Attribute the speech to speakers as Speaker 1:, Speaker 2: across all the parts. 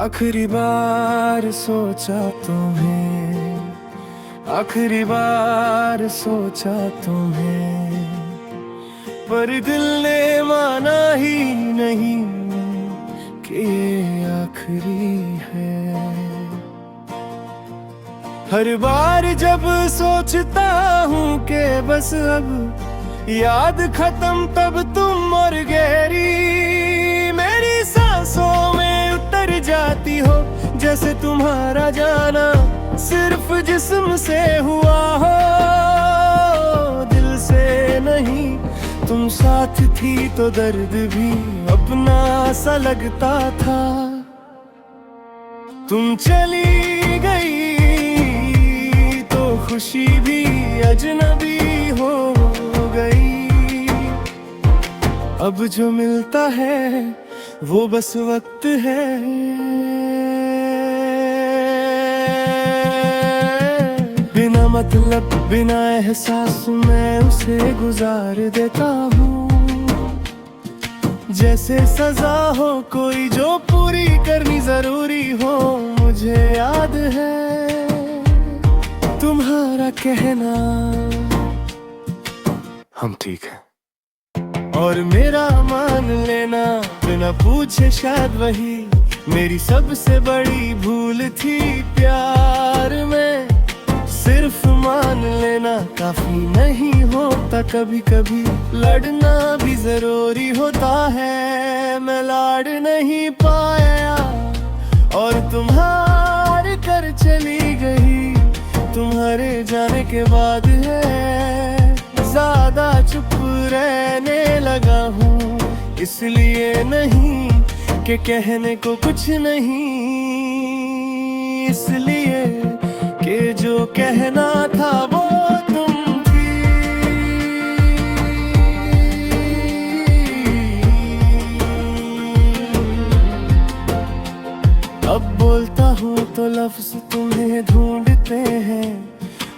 Speaker 1: आखिरी बार सोचा तुम्हें, आखिरी बार सोचा तुम्हें, पर दिल ने माना ही नहीं कि ये आखिरी है। हर बार जब सोचता हूँ कि बस अब याद खत्म, तब तुम और गहरी मेरी सांसों में उतर जाती हो। जैसे तुम्हारा जाना सिर्फ जिस्म से हुआ हो, दिल से नहीं। तुम साथ थी तो दर्द भी अपना सा लगता था। तुम चली गई तो खुशी भी अजनबी हो गई। अब जो मिलता है वो बस वक्त है। बिना मतलब बिना एहसास मैं उसे गुजार देता हूँ। जैसे सजा हो कोई जो पूरी करनी जरूरी हो। मुझे याद है तुम्हारा कहना, हम ठीक हैं। और मेरा मान लेना बिना पूछे शायद वही मेरी सबसे बड़ी भूल थी प्यार में। सिर्फ मान लेना काफी नहीं होता, कभी कभी लड़ना भी जरूरी होता है। मैं लाड नहीं पाया और तुम्हार कर चली गई। तुम्हारे जाने के बाद है ज्यादा चुप रहने लगा हूँ। इसलिए नहीं कि कहने को कुछ नहीं, इसलिए कि जो कहना था वो तुम थी। अब बोलता हूँ तो लफ्ज तुम्हें ढूंढते हैं,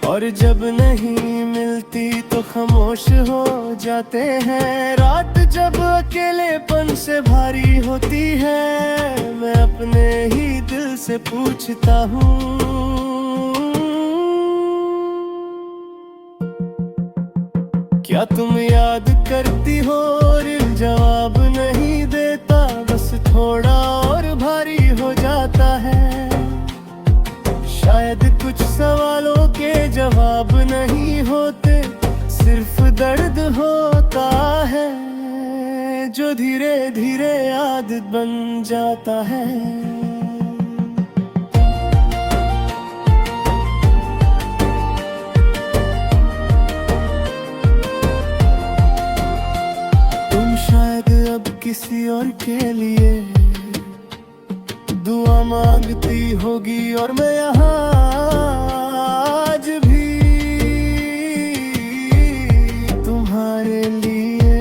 Speaker 1: और जब नहीं मिलती तो खामोश हो जाते हैं। रात जब अकेलेपन से भारी होती है, मैं अपने ही दिल से पूछता हूँ, क्या तुम याद करती हो? और जवाब नहीं देता, बस थोड़ा और भारी हो जाता है। शायद कुछ सवालों के जवाब नहीं होते, सिर्फ दर्द होता है जो धीरे धीरे आदत बन जाता है। तुम शायद अब किसी और के लिए दुआ मांगती होगी, और मैं यहाँ आज भी तुम्हारे लिए।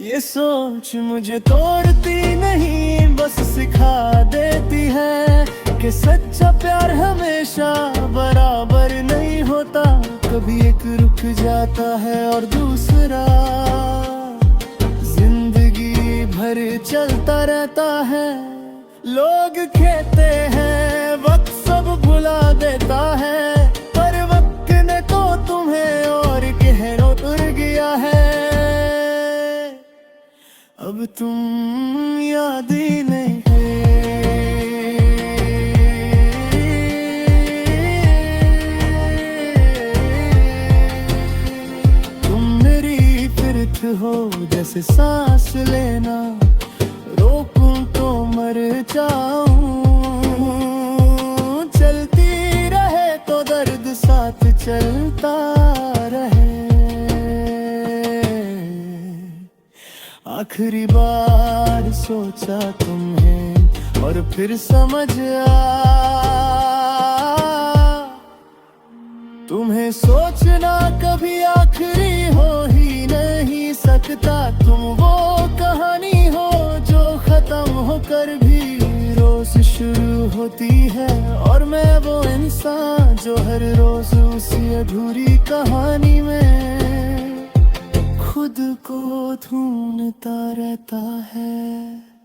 Speaker 1: ये सोच मुझे तोड़ती नहीं, बस सिखा देती है कि सच्चा प्यार हमेशा बराबर नहीं होता। कभी एक रुक जाता है और दूसरा भर चलता रहता है। लोग कहते हैं वक्त सब भुला देता है, पर वक्त ने तो तुम्हें और गहरा उतर गया है। अब तुम याद ही नहीं हो। जैसे सांस लेना रोकूं तो मर जाऊं। चलती रहे तो दर्द साथ चलता रहे। आखिरी बार सोचा तुम्हें और फिर समझ तुम्हें सोचना कभी आखिरी हो ही नहीं सकता। तुम वो कहानी हो जो खत्म होकर भी रोज शुरू होती है, और मैं वो इंसान जो हर रोज उसी अधूरी कहानी में खुद को ढूंढता रहता है।